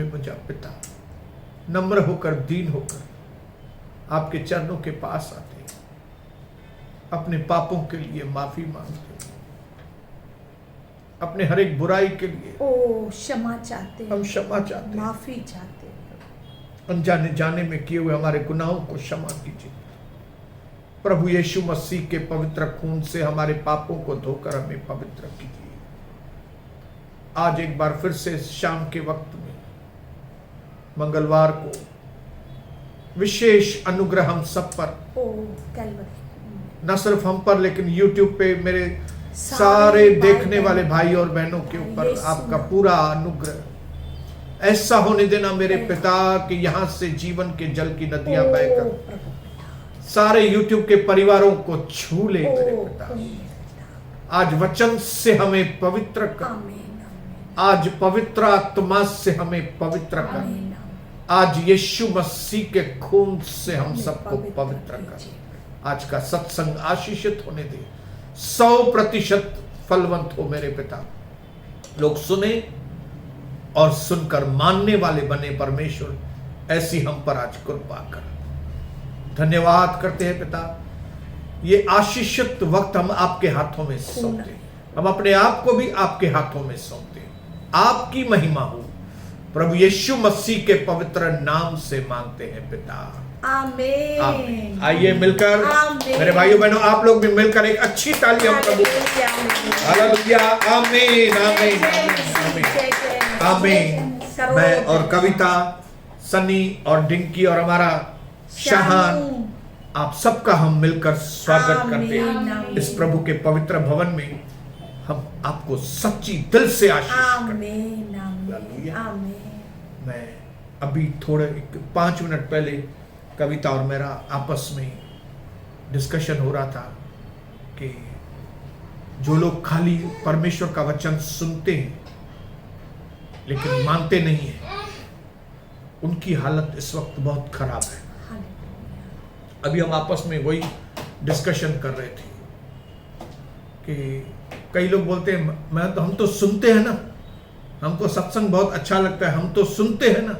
मुझे पिता नम्र होकर दीन होकर आपके चरणों के पास आते हैं, अपने पापों के लिए माफी मांगते हैं, अपने हर एक बुराई के लिए क्षमा चाहते हैं, हम क्षमा चाहते हैं, माफी चाहते हैं। अनजाने जाने में किए हुए हमारे गुनाहों को क्षमा कीजिए। प्रभु यीशु मसीह के पवित्र खून से हमारे पापों को धोकर हमें पवित्र कीजिए। आज एक बार फिर से शाम के वक्त में मंगलवार को विशेष अनुग्रह हम सब पर, न सिर्फ हम पर लेकिन YouTube पे मेरे सारे देखने वाले भाई और बहनों के ऊपर आपका पूरा अनुग्रह ऐसा होने देना मेरे पिता कि यहां से जीवन के जल की नदियां बहकर सारे YouTube के परिवारों को छू ले मेरे पिता। आज वचन से हमें पवित्र कर, आज पवित्र आत्मा से हमें पवित्र कर, आज यीशु मसीह के खून से हम सबको पवित्र कर। आज का सत्संग आशीषित होने दे, 100% फलवंत हो मेरे पिता। लोग सुने और सुनकर मानने वाले बने परमेश्वर, ऐसी हम पर आज कृपा कर। धन्यवाद करते हैं पिता, ये आशीषित वक्त हम आपके हाथों में सौंपते हैं, हम अपने आप को भी आपके हाथों में सौंपते हैं। आपकी महिमा हो प्रभु यीशु मसीह के पवित्र नाम से मांगते हैं पिता, आमीन। आइए मिलकर मेरे भाइयों बहनों, आप लोग भी मिलकर एक अच्छी ताली हम प्रभु हालेलुया, आमीन आमीन आमीन आमीन। मैं और कविता, सनी और डिंकी और हमारा शाहान, आप सबका हम मिलकर स्वागत करते हैं इस प्रभु के पवित्र भवन में। हम आपको सच्ची दिल से आशीष करते हैं। मैं अभी थोड़े 5 मिनट पहले कविता और मेरा आपस में डिस्कशन हो रहा था कि जो लोग खाली परमेश्वर का वचन सुनते हैं लेकिन मानते नहीं है, उनकी हालत इस वक्त बहुत खराब है। अभी हम आपस में वही डिस्कशन कर रहे थे कि कई लोग बोलते हैं हम तो सुनते हैं ना, हमको सत्संग बहुत अच्छा लगता है, हम तो सुनते हैं ना।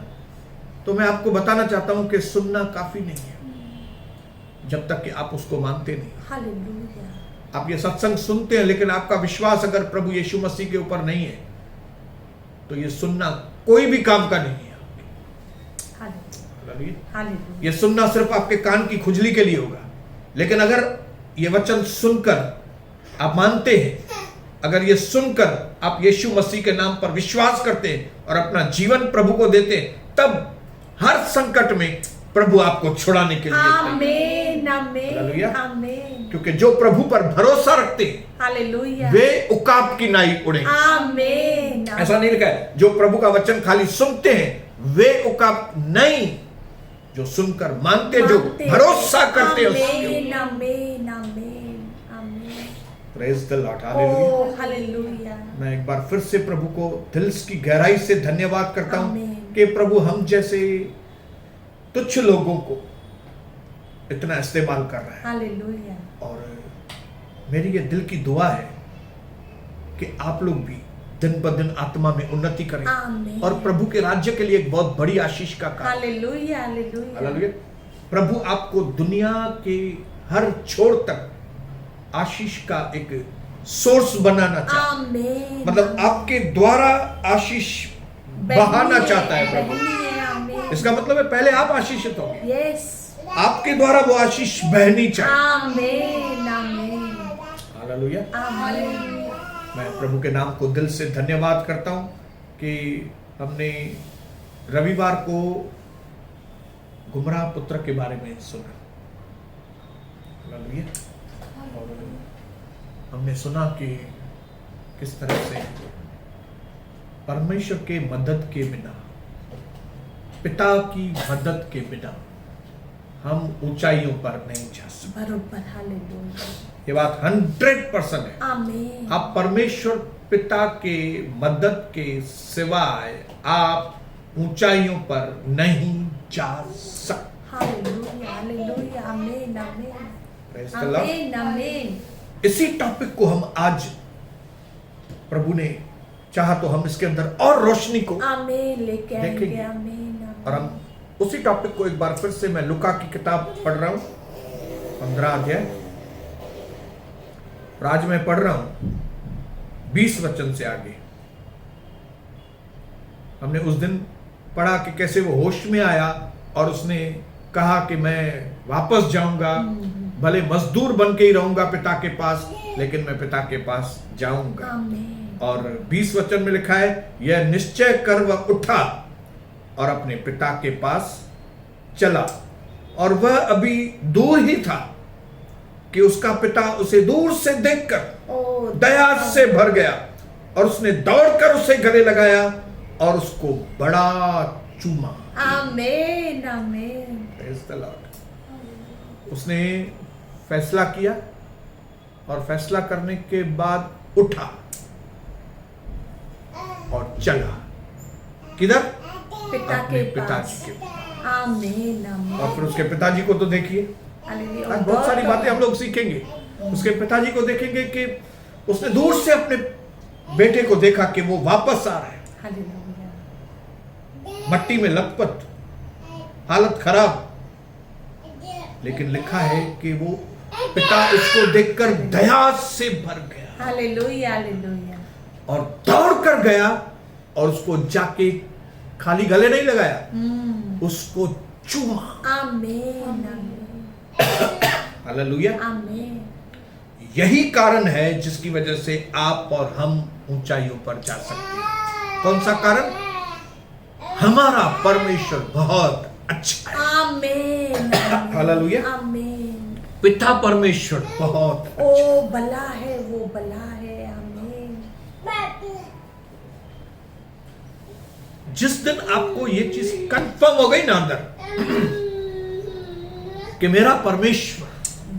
तो मैं आपको बताना चाहता हूं कि सुनना काफी नहीं है जब तक कि आप उसको मानते नहीं। हालेलुया। आप ये सत्संग सुनते हैं लेकिन आपका विश्वास अगर प्रभु यीशु मसीह के ऊपर नहीं है तो ये सुनना कोई भी काम का नहीं है। हालेलुया। ये सुनना सिर्फ आपके कान की खुजली के लिए होगा, लेकिन अगर ये वचन सुनकर आप मानते हैं, अगर ये सुनकर आप यीशु मसीह के नाम पर विश्वास करते हैं और अपना जीवन प्रभु को देते हैं, तब हर संकट में प्रभु आपको छुड़ाने के लिए आमीन आमीन आमीन। क्योंकि जो प्रभु पर भरोसा रखते हैं हालेलुया, वे उकाब की नाई उड़े। आमीन। ऐसा नहीं लिखा है जो प्रभु का वचन खाली सुनते हैं वे उकाब नहीं, जो सुनकर मानते, जो भरोसा करते हैं। आमीन आमीन आमीन। Praise the Lord, hallelujah hallelujah. मैं एक बार फिर से प्रभु को दिल की गहराई से धन्यवाद करता हूं कि प्रभु हम जैसे तुच्छ लोगों को इतना इस्तेमाल कर रहा है। हालेलुया। और मेरी ये दिल की दुआ है कि आप लोग भी दिन ब दिन आत्मा में उन्नति करें और प्रभु के राज्य के लिए एक बहुत बड़ी आशीष का काम। Hallelujah hallelujah hallelujah. प्रभु आपको दुनिया के हर छोर तक आशीष का एक सोर्स बनाना चाहता है, मतलब आपके द्वारा आशीष बहाना चाहता है प्रभु। इसका मतलब है पहले आप आशीषित होंगे, आपके द्वारा वो आशीष बहनी चाहिए। आमीन आमीन हालेलुया। आमीन। मैं प्रभु के नाम को दिल से धन्यवाद करता हूं कि हमने रविवार को गुमराह पुत्र के बारे में सुना। हालेलुया। और हमने सुना कि किस तरह से परमेश्वर के मदद के बिना, पिता की मदद के बिना हम ऊंचाइयों पर नहीं जा सकते। बरोबर। हालेलुया। ये बात 100% है। आमीन। आप परमेश्वर पिता के मदद के सिवाय आप ऊंचाइयों पर नहीं जा सकते। Hallelujah hallelujah. आमीन आमीन प्रेज़ द लॉर्ड। आमीन आमीन। इसी टॉपिक को हम आज प्रभु ने चाहा तो हम इसके अंदर और रोशनी को आमीन लेके आएंगे। देखेंगे। आमीन और हम उसी टॉपिक को एक बार फिर से मैं लुका की किताब पढ़ रहा हूं 15 अध्याय, और आज मैं पढ़ रहा हूं 20 वचन से आगे। हमने उस दिन पढ़ा कि कैसे वो होश में आया और उसने कहा कि मैं वापस जाऊंगा, भले मजदूर बन के ही रहूंगा पिता के पास, लेकिन मैं पिता के पास जाऊंगा। आमीन। और 20 वचन में लिखा है, यह निश्चय कर वह उठा और अपने पिता के पास चला, और वह अभी दूर ही था कि उसका पिता उसे दूर से देखकर दया से भर गया, और उसने दौड़कर उसे गले लगाया और उसको बड़ा चूमा। आमीन आमीन। Praise the Lord। उसने फैसला किया और फैसला करने के बाद उठा और चला। किधर? पिता अपने के पिताजी पास। के पास। आमीन आमीन। और फिर उसके पिताजी को तो देखिए, हालेलुया। आज बहुत सारी बातें हम लोग सीखेंगे। उसके पिताजी को देखेंगे कि उसने दूर से अपने बेटे को देखा कि वो वापस आ रहा है, हालेलुया। मट्टी में लथपथ, हालत खराब, लेकिन लिखा है कि वो पिता उसको देखकर दया से भर गया हालेलुया हालेलुया। और दौड़ कर गया और उसको जाके खाली गले नहीं लगाया, उसको चूमा। आमीन आमीन हालेलुया। आमीन। यही कारण है जिसकी वजह से आप और हम ऊंचाइयों पर जा सकते हैं। कौन सा कारण? हमारा परमेश्वर बहुत अच्छा है। आमीन हालेलुया। आमीन। पिता परमेश्वर बहुत ओ भला है, वो भला है। आमीन। जिस दिन आपको ये चीज कंफर्म हो गई ना अंदर कि मेरा परमेश्वर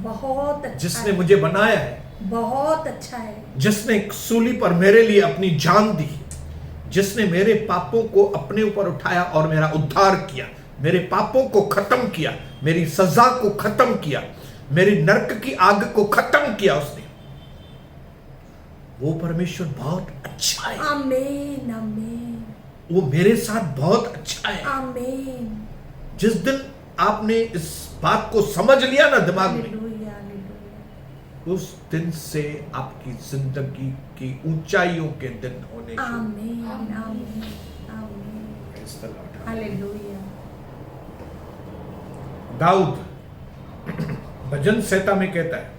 बहुत अच्छा जिसने है, मुझे बनाया है, बहुत अच्छा है। जिसने एक सूली पर मेरे लिए अपनी जान दी, जिसने मेरे पापों को अपने ऊपर उठाया और मेरा उद्धार किया, मेरे पापों को खत्म किया, मेरी सजा को खत्म किया, मेरी नरक की आग को खत्म किया, उसने, वो परमेश्वर बहुत अच्छा है। आमीन आमीन वो मेरे साथ बहुत अच्छा है। आमीन। जिस दिन आपने इस बात को समझ लिया ना दिमाग में, हालेलुया हालेलुया। उस दिन से आपकी जिंदगी की ऊंचाइयों के दिन होने शुरू। आमीन आमीन आमीन। Praise the Lord। हालेलुया। दाऊद भजन संहिता में कहता है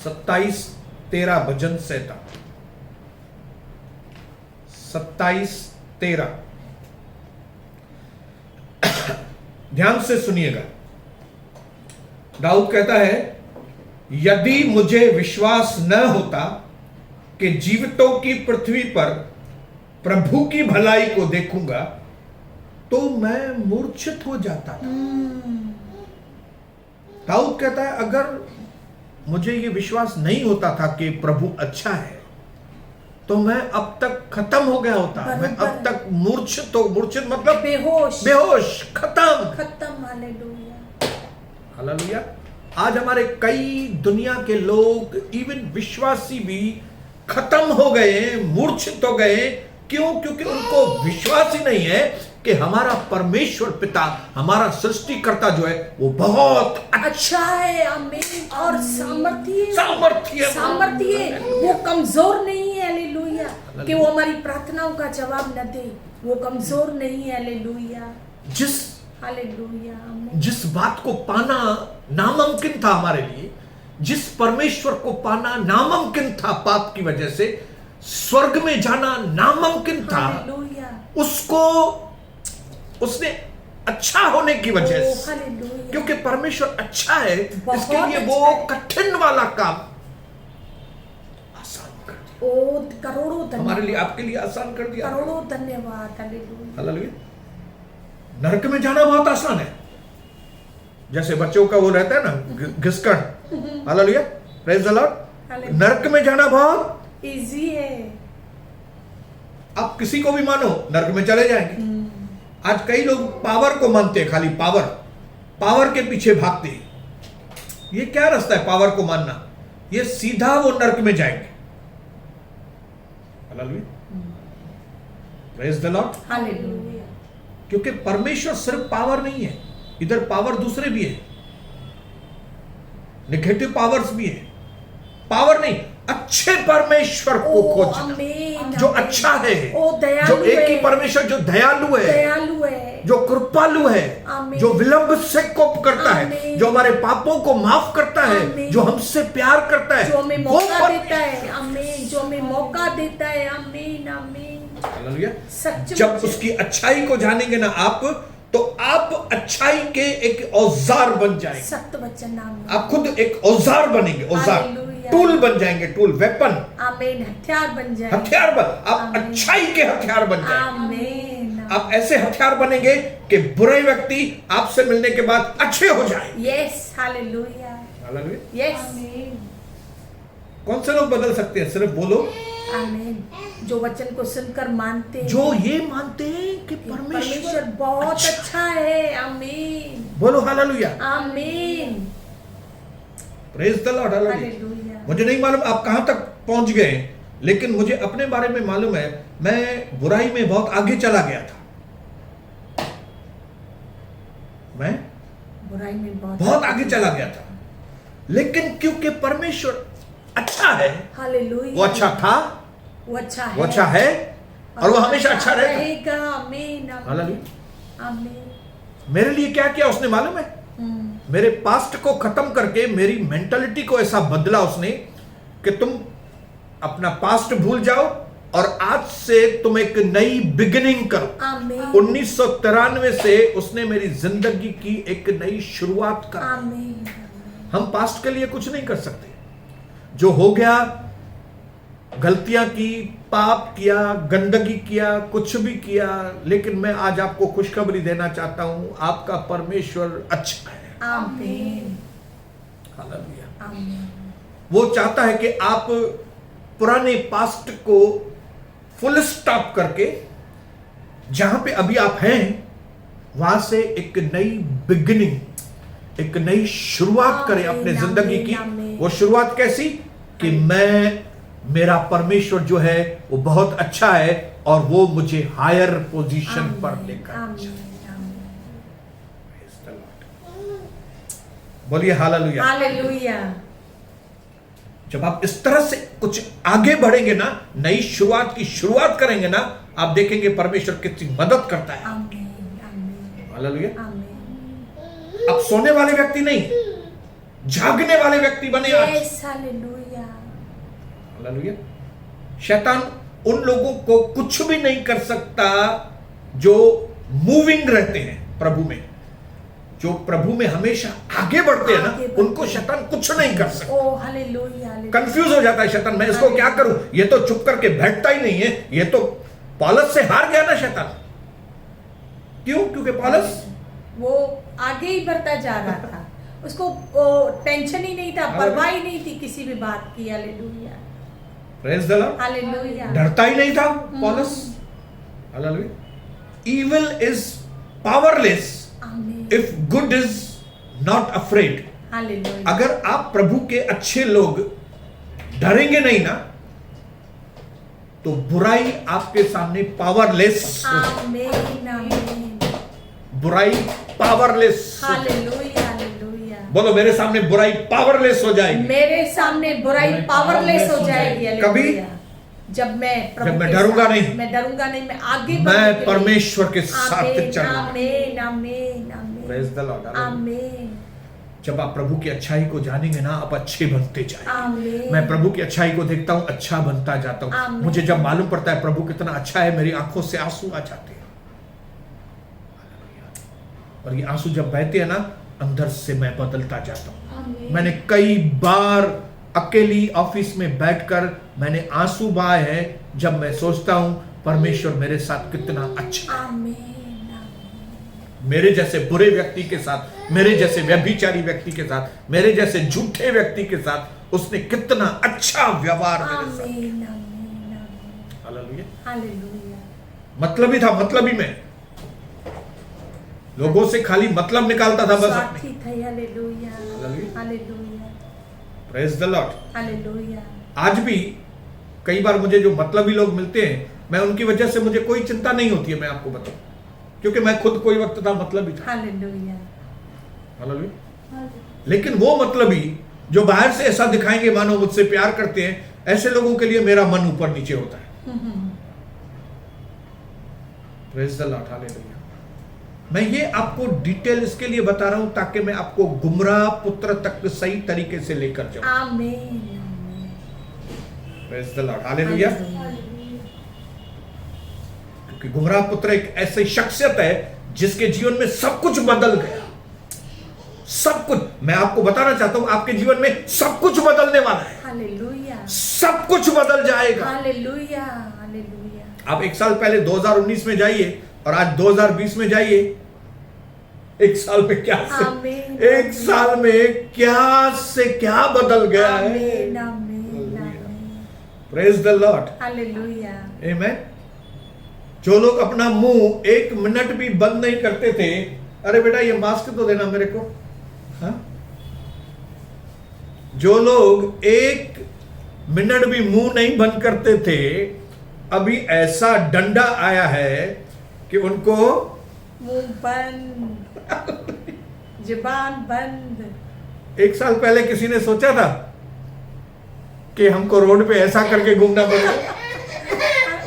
27:13 भजन संहिता 27:13, ध्यान से सुनिएगा। दाऊद कहता है, यदि मुझे विश्वास न होता कि जीवितों की पृथ्वी पर प्रभु की भलाई को देखूंगा, तो मैं मूर्छित हो जाता था। दाऊद कहता है, अगर मुझे ये विश्वास नहीं होता था कि प्रभु अच्छा है, तो मैं अब तक खत्म हो गया होता। मैं अब तक मूर्छित मतलब बेहोश खत्म। Hallelujah hallelujah. आज हमारे कई दुनिया के लोग, इवन विश्वासी भी खत्म हो गए, मूर्छित हो गए। क्यों? क्योंकि उनको विश्वास ही नहीं है कि हमारा परमेश्वर पिता, हमारा सृष्टिकर्ता जो है वो बहुत अच्छा है। आमीन। और सामर्थ्य सामर्थ्य वो कमजोर नहीं है। हालेलुया। कि वो हमारी प्रार्थनाओं का जवाब न दे, वो कमजोर नहीं है। हालेलुया। हालेलुया। आमीन। जिस बात को पाना नामुमकिन था हमारे लिए, जिस परमेश्वर को पाना नामुमकिन था पाप की वजह से, स्वर्ग में जाना नामुमकिन था, हालेलुया। उसको उसने अच्छा होने की वजह से, हालेलुया। क्योंकि परमेश्वर अच्छा है, इसके लिए वो अच्छा है। कठिन वाला काम आसान कर दिया। करोड़ों धन्यवाद। हमारे लिए, आपके लिए आसान कर दिया। करोड़ों धन्यवाद। हालेलुया। हालेलुया। नरक में जाना बहुत आसान है, जैसे बच्चों का वो रहता है ना घिसकण। हालेलुया। Praise the Lord. नरक में जाना बहुत इजी है। आप किसी को भी मानो, नरक में चले जाएंगे। आज कई लोग पावर को मानते हैं, खाली पावर के पीछे भागते हैं। ये क्या रास्ता है पावर को मानना? ये सीधा वो नरक में जाएंगे। Hallelujah, praise the Lord. Hallelujah. क्योंकि परमेश्वर सिर्फ पावर नहीं है, इधर पावर दूसरे भी है, नेगेटिव पावर्स भी है। पावर नहीं, अच्छे परमेश्वर को खोजना जो अच्छा है, जो एक ही परमेश्वर जो दयालु है, जो कृपालु है, जो विलंब से कोप करता है, जो हमारे पापों को माफ करता है, जो हमसे प्यार करता है, जो हमें मौका देता है। आमीन। जो हमें मौका देता है। आमीन आमीन। हालेलुया। जब उसकी अच्छाई को जानेंगे ना आप, तो आप अच्छाई के एक औजार बन जाएंगे। सत्य वचन नाम, आप खुद एक औजार बनेंगे, औजार, टूल बन जाएंगे, टूल, वेपन। आमीन। हथियार बन जाएंगे। हथियार बन, आप अच्छाई के हथियार बन जाएंगे। आमीन। आप ऐसे हथियार बनेंगे कि बुरे व्यक्ति आपसे मिलने के बाद अच्छे हो जाए। यस। हालेलुया। हालेलुया। यस। कौन से लोग बदल सकते हैं? सिर्फ बोलो आमीन। जो वचन को सुनकर मानते हैं, जो ये मानते हैं कि परमेश्वर बहुत अच्छा है। आमीन। बोलो हालेलुया। आमीन। Praise the Lord. हालेलुया। मुझे नहीं मालूम आप कहां तक पहुंच गए, लेकिन मुझे अपने बारे में मालूम है, मैं बुराई में बहुत आगे चला गया था। मैं बुराई में बहुत आगे चला गया था, लेकिन क्योंकि परमेश्वर अच्छा है, हालेलुया, वो अच्छा था, वो अच्छा है, वो अच्छा है, और वो हमेशा अच्छा रहेगा। आमीन। हालेलुया। आमीन। मेरे लिए क्या किया उसने मालूम है? मेरे पास्ट को खत्म करके मेरी मेंटालिटी को ऐसा बदला उसने कि तुम अपना पास्ट भूल जाओ और आज से तुम एक नई बिगिनिंग करो। 1993 से उसने मेरी जिंदगी की एक नई शुरुआत कर। हम पास्ट के लिए कुछ नहीं कर सकते, जो हो गया, गलतियां की, पाप किया, गंदगी किया, कुछ भी किया, लेकिन मैं आज आपको खुशखबरी देना चाहता हूं, आपका परमेश्वर अच्छा है। आमीन। हालेलुया। आमीन। वो चाहता है कि आप पुराने पास्ट को फुल स्टॉप करके जहां पे अभी आप हैं वहां से एक नई बिगिनिंग, एक नई शुरुआत करें अपने जिंदगी की। वो शुरुआत कैसी? कि मेरा परमेश्वर जो है वो बहुत अच्छा है और वो मुझे हायर पोजीशन पर लेकर। बोलिए हालेलुया। हालेलुया। जब आप इस तरह से कुछ आगे बढ़ेंगे ना, नई शुरुआत की शुरुआत करेंगे ना, आप देखेंगे परमेश्वर कितनी मदद करता है। हालेलुया। आप सोने वाले व्यक्ति नहीं, जागने वाले व्यक्ति बने आज। हालेलुया। हालेलुया। शैतान उन लोगों को कुछ भी नहीं कर सकता जो मूविंग रहते हैं प्रभु में, जो प्रभु में हमेशा आगे बढ़ते हैं ना, उनको शैतान कुछ नहीं कर सकता। Oh hallelujah. कंफ्यूज हो जाता है शैतान, मैं इसको क्या करूं, ये तो चुप करके बैठता ही नहीं है, ये तो पौलुस से हार गया ना शैतान। क्यों? क्योंकि पौलुस वो आगे ही बढ़ता जा रहा था, उसको टेंशन ही नहीं था, परवाह ही नहीं थी किसी भी बात की। Hallelujah. Praise the Lord. Hallelujah. डरता ही नहीं था पौलुस। Hallelujah. Evil is powerless if good is not afraid. Hallelujah. अगर आप प्रभु के अच्छे लोग डरेंगे नहीं ना, तो बुराई आपके सामने पावरलेस। आमीन। आमीन। बुराई पावरलेस। हालेलुया। हालेलुया। बोलो मेरे सामने बुराई पावरलेस हो जाएगी। मेरे सामने बुराई पावरलेस हो जाएगी। कभी जब मैं डरूंगा नहीं, मैं डरूंगा नहीं, मैं आगे मैं परमेश्वर के साथ चलूंगा। आमीन। आमीन। आमीन। Praise the Lord. आमीन। जब आप प्रभु की अच्छाई को जानेंगे ना, आप अच्छे बनते जाएंगे। आमीन। मैं प्रभु की अच्छाई को देखता हूं, अच्छा बनता जाता हूं। आमीन। मुझे जब मालूम पड़ता है प्रभु कितना अच्छा है, मेरी आंखों से आंसू आ जाते हैं, और ये आंसू जब बहते हैं ना, अंदर से मैं बदलता जाता हूं। मैंने कई बार अकेली ऑफिस में बैठकर मैंने आंसू बहाए हैं, जब मैं सोचता हूं परमेश्वर मेरे साथ कितना अच्छा है। मेरे जैसे बुरे व्यक्ति के साथ, मेरे जैसे व्यभिचारी व्यक्ति के साथ, मेरे जैसे झूठे व्यक्ति के साथ उसने कितना अच्छा व्यवहार मेरे साथ। हालेलुया। हालेलुया। मतलब ही था, मतलब ही में लोगों से खाली मतलब निकालता था बस अपने। Hallelujah. Hallelujah. Praise the Lord. Hallelujah. आज भी कई बार मुझे जो मतलबी लोग मिलते हैं, मैं उनकी वजह से मुझे कोई चिंता नहीं होती है, मैं आपको बताऊं, क्योंकि मैं खुद कोई वक्त था मतलबी था। हालेलुया। हालेलुया। लेकिन वो मतलबी जो बाहर से ऐसा दिखाएंगे मानो मुझसे प्यार करते हैं, ऐसे लोगों के लिए मेरा मन ऊपर नीचे होता है। Praise the Lord. हालेलुया। मैं ये आपको डिटेल इसके लिए बता रहा हूं ताकि मैं आपको गुमराह पुत्र तक सही तरीके से लेकर जाऊं। आमीन। Praise the Lord. हालेलुया। क्योंकि गुमराह पुत्र एक ऐसी शख्सियत है जिसके जीवन में सब कुछ बदल गया, सब कुछ। मैं आपको बताना चाहता हूं, आपके जीवन में सब कुछ बदलने वाला है। हालेलुया। सब कुछ बदल जाएगा। हालेलुया। हालेलुया। आप एक साल पहले 2019 में जाइए और आज 2020 में जाइए, एक साल में क्या से, आमीन। एक साल में क्या से क्या बदल गया है। आमीन। आमीन। आमीन। Praise the Lord. हालेलुया। आमीन। जो लोग अपना मुंह एक मिनट भी बंद नहीं करते थे, अरे बेटा ये मास्क तो देना मेरे को, हाँ? जो लोग एक मिनट भी मुंह नहीं बंद करते थे, अभी ऐसा डंडा आया है कि उनको मुंह बंद, जुबान बंद। एक साल पहले किसी ने सोचा था कि हमको रोड पे ऐसा करके घूमना पड़ेगा?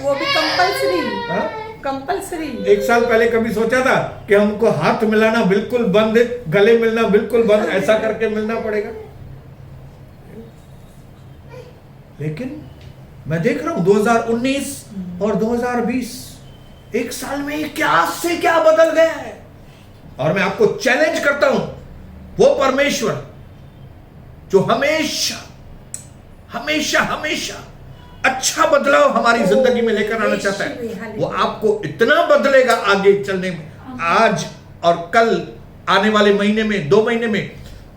वो भी कंपलसरी। हाँ? कंपलसरी। एक साल पहले कभी सोचा था कि हमको हाथ मिलाना बिल्कुल बंद, गले मिलना बिल्कुल बंद, ऐसा करके मिलना पड़ेगा? लेकिन मैं देख रहा हूं 2019 और 2020, एक साल में क्या से क्या बदल गया है। और मैं आपको चैलेंज करता हूं, वो परमेश्वर जो हमेशा हमेशा हमेशा अच्छा बदलाव हमारी जिंदगी में लेकर आना चाहता है, वो आपको इतना बदलेगा आगे चलने में, आज और कल आने वाले महीने में, 2 महीने में,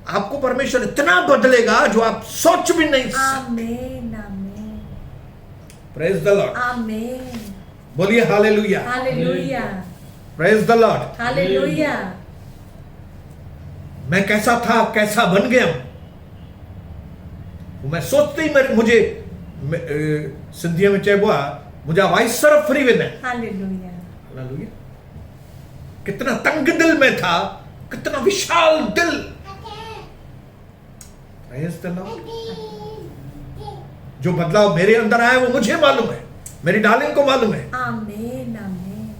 आपको परमेश्वर इतना बदलेगा जो आप सोच भी नहीं सकते। आमीन। आमीन। Praise the Lord. आमीन। बोलिए hallelujah. Hallelujah. Praise the Lord. Hallelujah. मैं कैसा था, कैसा बन गया, मैं सोचते ही मुझे सिंधिया में चेबुआ मुझे आवाज सरफ फ्री विन है। हालेलुया। हालेलुया। कितना तंग दिल में था, कितना विशाल दिल। Praise the Lord. जो बदलाव मेरे अंदर आया वो मुझे मालूम है, मेरी डार्लिंग को मालूम है। आमीन। आमीन।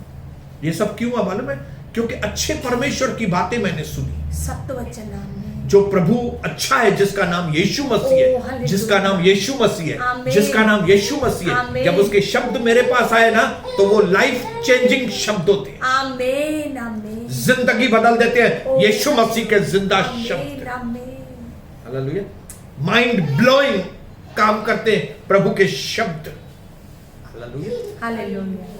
ये सब क्यों हुआ मालूम है? क्योंकि अच्छे परमेश्वर की बातें मैंने सुनी। सत्य वचन। आमीन। जो प्रभु अच्छा है, जिसका नाम यीशु मसीह है, हालेलुया। जिसका नाम यीशु मसीह है, आमीन। जिसका नाम यीशु मसीह है, आमीन। जब उसके शब्द मेरे पास आए ना, तो वो लाइफ चेंजिंग शब्द होते हैं, आमीन। आमीन। जिंदगी बदल देते हैं। यीशु मसीह के जिंदा शब्द, आमीन। आमीन। हालेलुया, माइंड ब्लोइंग काम करते हैं प्रभु के शब्द। हालेलुया। हालेलुया।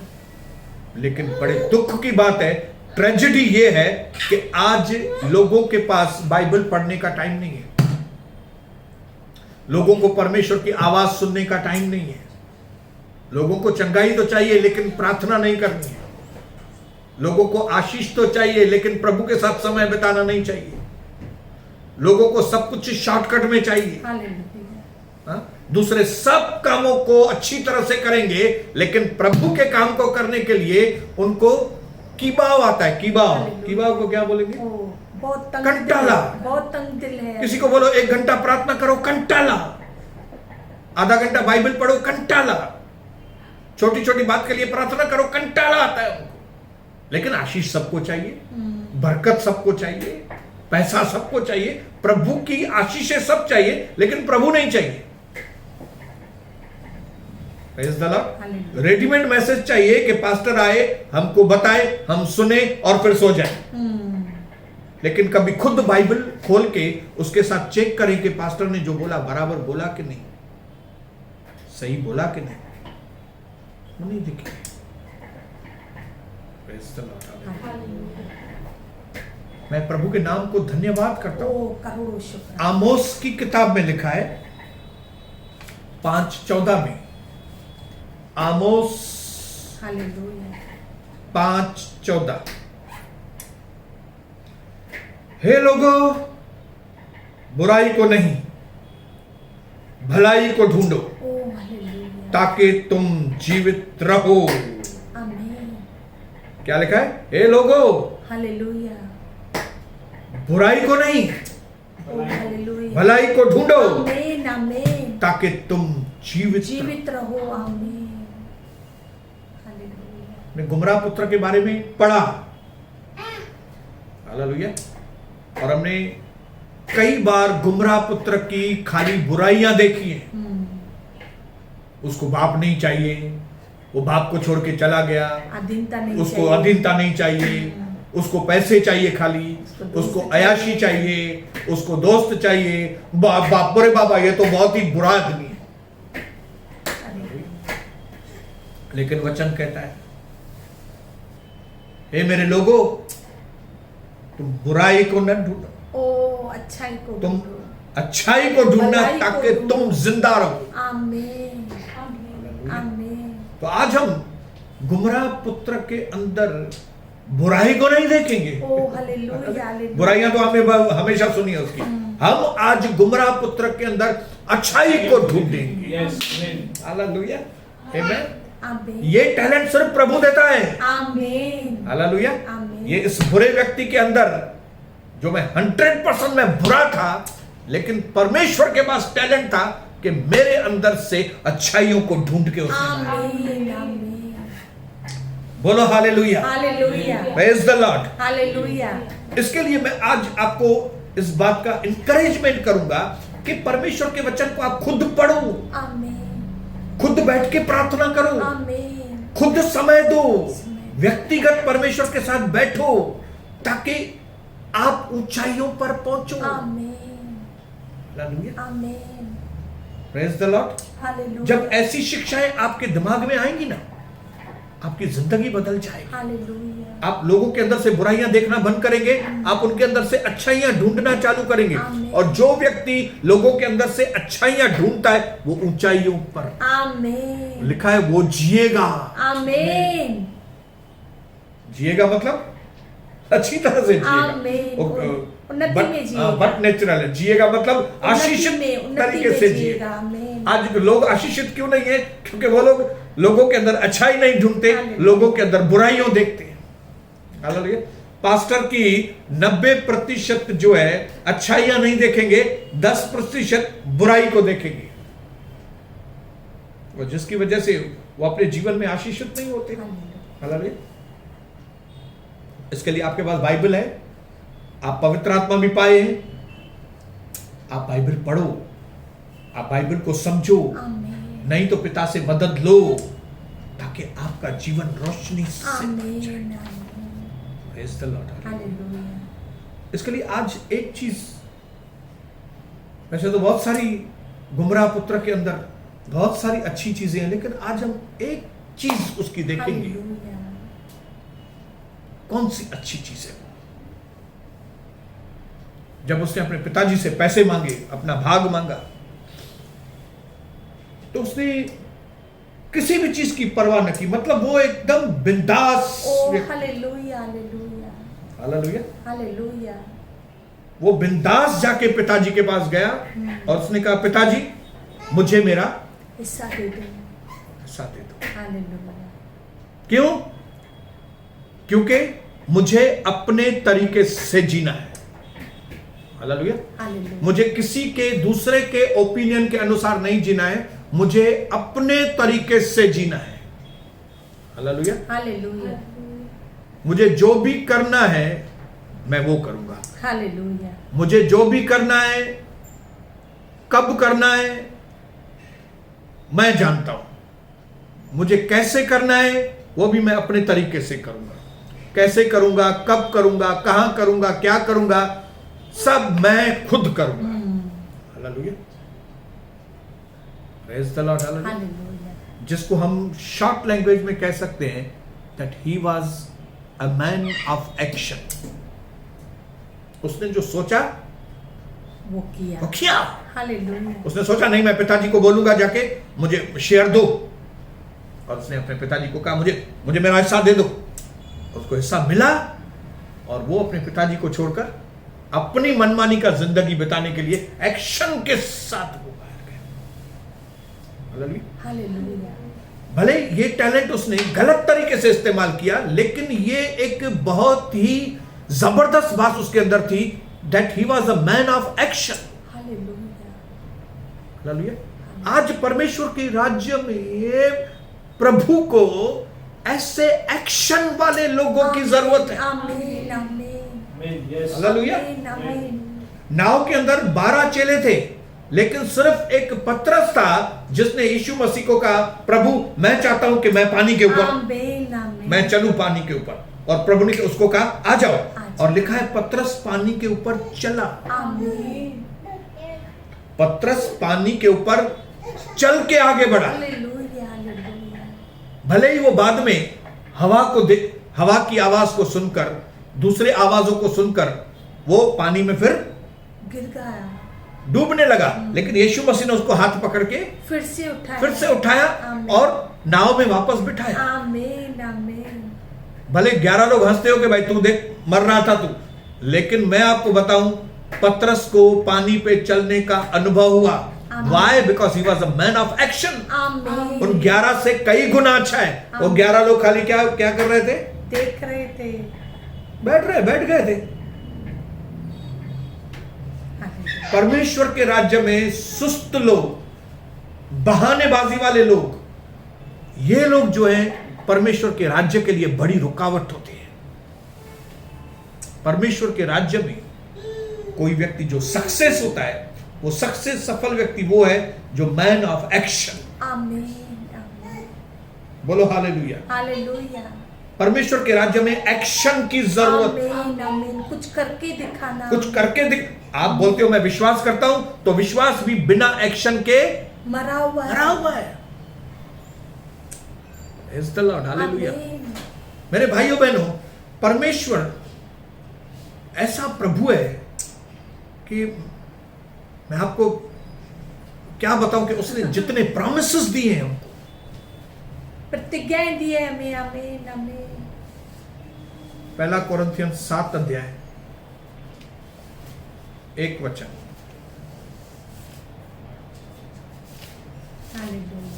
लेकिन बड़े दुख की बात है, ट्रेजेडी ये है कि आज लोगों के पास बाइबल पढ़ने का टाइम नहीं है, लोगों को परमेश्वर की आवाज सुनने का टाइम नहीं है, लोगों को चंगाई तो चाहिए लेकिन प्रार्थना नहीं करनी है, लोगों को आशीष तो चाहिए लेकिन प्रभु के साथ समय बिताना नहीं चाहिए, लोगों को सब कुछ शॉर्टकट में चाहिए। हालेलुया। दूसरे सब कामों को अच्छी तरह से करेंगे, लेकिन प्रभु के काम को करने के लिए उनको कीबाव आता है। कीबाव, कीबाव को क्या बोलेंगे? बहुत तंग कंटाला। बहुत तंग दिल है। किसी को बोलो 1 घंटा प्रार्थना करो, कंटाला। आधा घंटा बाइबल पढ़ो, कंटाला। छोटी छोटी बात के लिए प्रार्थना करो, कंटाला आता है उनको। लेकिन आशीष सबको चाहिए, बरकत सबको चाहिए, पैसा सबको चाहिए, प्रभु की आशीषें सब चाहिए, लेकिन प्रभु नहीं चाहिए। रेडीमेड मैसेज चाहिए कि पास्टर आए, हमको बताए, हम सुने और फिर सो जाए। लेकिन कभी खुद बाइबल खोल के उसके साथ चेक करें कि पास्टर ने जो बोला बराबर बोला कि नहीं, सही बोला कि नहीं, वो नहीं दिखे। मैं प्रभु के नाम को धन्यवाद करता हूं। आमोस की किताब में लिखा है 5:14 में, आमोस 5:14, हे लोगों, बुराई को नहीं भलाई को ढूंढो ताकि तुम जीवित रहो। आमीन। क्या लिखा है? हे लोगो, हालेलुया। बुराई को नहीं, ओ हालेलुया। भलाई को ढूंढो आमीन आमीन। ताकि तुम जीवित जीवित रहो। आमीन। हालेलुया। हमने गुमराह पुत्र के बारे में पढ़ा, हालेलुया, और हमने कई बार गुमराह पुत्र की खाली बुराइयां देखी हैं। उसको बाप नहीं चाहिए, वो बाप को छोड़ के चला गया, अधीनता नहीं उसको चाहिए। अधीनता नहीं चाहिए, उसको पैसे चाहिए खाली, उसको अयाशी चाहिए, उसको दोस्त चाहिए। बाप रे बाबा, ये तो बहुत ही बुरा आदमी है। लेकिन वचन कहता है, हे मेरे लोगों, तुम बुराई को न ढूंढो, ओ अच्छाई को तुम ढूंढो। अच्छाई को ढूंढना भलाई को ताकि ढूंढो। तुम जिंदा रहो। आमीन आमीन। तो आज हम गुमराह पुत्र के अंदर बुराई को नहीं देखेंगे। ओ हालेलुया हालेलुया। बुराइयां तो हमें हमेशा सुनी है उसकी। हम आज गुमराह पुत्र के अंदर अच्छाई को ढूंढेंगे। हालेलुया, आमीन। आमीन ये टैलेंट सिर्फ प्रभु देता है। आमीन हालेलुया। आमीन। ये इस बुरे व्यक्ति के अंदर, जो मैं 100% में बुरा था, लेकिन परमेश्वर के पास टैलेंट था कि मेरे अंदर से अच्छाइयों को ढूंढ के उसने लाया। आमीन आमीन। बोलो hallelujah, hallelujah praise the Lord. Hallelujah. इसके लिए मैं आज आपको इस बात का इंकरेजमेंट करूंगा कि परमेश्वर के वचन को आप खुद पढ़ो, आमीन खुद बैठ के प्रार्थना करो, आमीन। खुद समय दो, व्यक्तिगत परमेश्वर के साथ बैठो, ताकि आप ऊंचाइयों पर पहुंचो। आमीन हालेलुया, आमीन। Praise the Lord. हालेलुया। जब ऐसी शिक्षाएं आपके दिमाग में आएंगी ना, आपकी जिंदगी बदल जाएगी। हालेलुया। आप लोगों के अंदर से बुराइयां देखना बंद करेंगे, आप उनके अंदर से अच्छाइयां ढूंढना चालू करेंगे। आमीन। और जो व्यक्ति लोगों के अंदर से अच्छाइयां ढूंढता है, वो ऊंचाइयों पर, आमीन लिखा है, वो जिएगा। आमीन जिएगा मतलब अच्छी तरह से आमीन। उन्नति में जिएगा। बट नेचुरल है। जिएगा मतलब आशीषित तरीके से जिएगा। आमीन। आज लोग आशीषित क्यों नहीं है? क्योंकि वो लोग लोगों के अंदर अच्छाई नहीं ढूंढते, लोगों के अंदर बुराइयों देखते हैं। हालेलुया। पास्टर की 90% जो है अच्छाइयां नहीं देखेंगे, 10% बुराई को देखेंगे, और जिसकी वजह से वो अपने जीवन में आशीषित नहीं होते। हालेलुया। इसके लिए आपके पास बाइबल है, आप पवित्र आत्मा भी पाए हैं, आप बाइबल पढ़ो, आप बाइबल को समझो, नहीं तो पिता से मदद लो, ताकि आपका जीवन रोशनी से भर जाए। Praise the Lord. हालेलुया। इसके लिए आज एक चीज, वैसे तो बहुत सारी गुमराह पुत्र के अंदर बहुत सारी अच्छी चीजें हैं, लेकिन आज हम एक चीज उसकी देखेंगे। हालेलुया। कौन सी अच्छी चीज है? जब उसने अपने पिताजी से पैसे मांगे, अपना भाग मांगा, तो उसने किसी भी चीज की परवाह न की। मतलब वो एकदम बिंदास व्यक्ति। Hallelujah hallelujah hallelujah. हालेलुया। वो बिंदास जाके पिताजी के पास गया और उसने कहा, पिताजी मुझे मेरा हिस्सा दे दो। हिस्सा दे दो। हालेलुया। क्यों? क्योंकि मुझे अपने तरीके से जीना है। हालेलुया। हालेलुया। मुझे किसी के, दूसरे के ओपिनियन के अनुसार नहीं जीना है, मुझे अपने तरीके से जीना है। हालेलुया। हालेलुया। मुझे जो भी करना है मैं वो करूंगा। हालेलुया। मुझे जो भी करना है, कब करना है, मैं जानता हूं। मुझे कैसे करना है, वो भी मैं अपने तरीके से करूंगा। कैसे करूंगा, कब करूंगा, कहां करूंगा, क्या करूंगा, सब मैं खुद करूंगा। Hallelujah. Praise the Lord. Hallelujah. जिसको हम शॉर्ट लैंग्वेज में कह सकते हैं that he was a man of action. उसने जो सोचा वो वो किया। हालेलुया। उसने सोचा, नहीं मैं पिताजी को बोलूंगा जाके मुझे शेयर दो, और उसने अपने पिताजी को कहा, मुझे मेरा हिस्सा दे दो। उसको हिस्सा मिला, और वो अपने पिताजी को छोड़कर अपनी मनमानी का जिंदगी बिताने के लिए एक्शन के साथ वो बाहर गया। हालेलुया। हालेलुया। भले ये टैलेंट उसने गलत तरीके से इस्तेमाल किया, लेकिन ये एक बहुत ही जबरदस्त बात उसके अंदर थी, that he was a man of action. Hallelujah. Hallelujah. आज परमेश्वर के राज्य में प्रभु को ऐसे एक्शन वाले लोगों की जरूरत है। आमीन आमीन। हालेलुया। आमीन आमीन। नाव के अंदर 12 चेले थे, लेकिन सिर्फ एक पतरस था जिसने यीशु मसीह को कहा, प्रभु मैं चाहता हूं कि मैं पानी के ऊपर, आमीन आमीन। मैं चलूं पानी के ऊपर। और प्रभु ने उसको कहा आ जाओ, जाओ। और लिखा है पतरस पानी के ऊपर चला। आमीन। पतरस पानी के ऊपर चल के आगे बढ़ा। Hallelujah hallelujah. भले ही वो बाद में हवा की आवाज को सुनकर, दूसरे आवाजों को सुनकर वो पानी में फिर गिर गया, डूबने लगा, लेकिन यीशु मसीह ने उसको हाथ पकड़ के फिर से उठाया आमीन। और नाव में वापस बिठाया। आमीन आमीन। भले 11 लोग हंसते हो कि भाई तू देख मर रहा था तू, लेकिन मैं आपको बताऊं पतरस को पानी पे चलने का अनुभव हुआ। Why? Because he was a man of action. आमीन। उन 11 से कई गुना अच्छा है। वो 11 लोग खाली क्या कर रहे थे? देख रहे थे, बैठ गए थे। परमेश्वर के राज्य में सुस्त लोग, बहानेबाजी वाले लोग, ये लोग जो हैं परमेश्वर के राज्य के लिए बड़ी रुकावट होती है। परमेश्वर के राज्य में कोई व्यक्ति जो सक्सेस होता है, वो सक्सेस सफल व्यक्ति वो है जो मैन ऑफ एक्शन। आमीन आमीन। बोलो हालेलुया। हालेलुया। परमेश्वर के राज्य में एक्शन की जरूरत है। आमीन आमीन। कुछ करके दिखाना, कुछ करके आप बोलते हो मैं विश्वास करता हूं, तो विश्वास भी बिना एक्शन के मरा हुआ है। Praise the Lord, hallelujah. आमीन। मेरे भाइयों बहनों, परमेश्वर ऐसा प्रभु है कि मैं आपको क्या बताऊं कि उसने जितने प्रॉमिसेस दिए हैं हमको, प्रतिज्ञाएं दी है हमें। आमीन आमीन। 1 कोरिन्थियन 7 अध्याय 1 वचन। हालेलुया।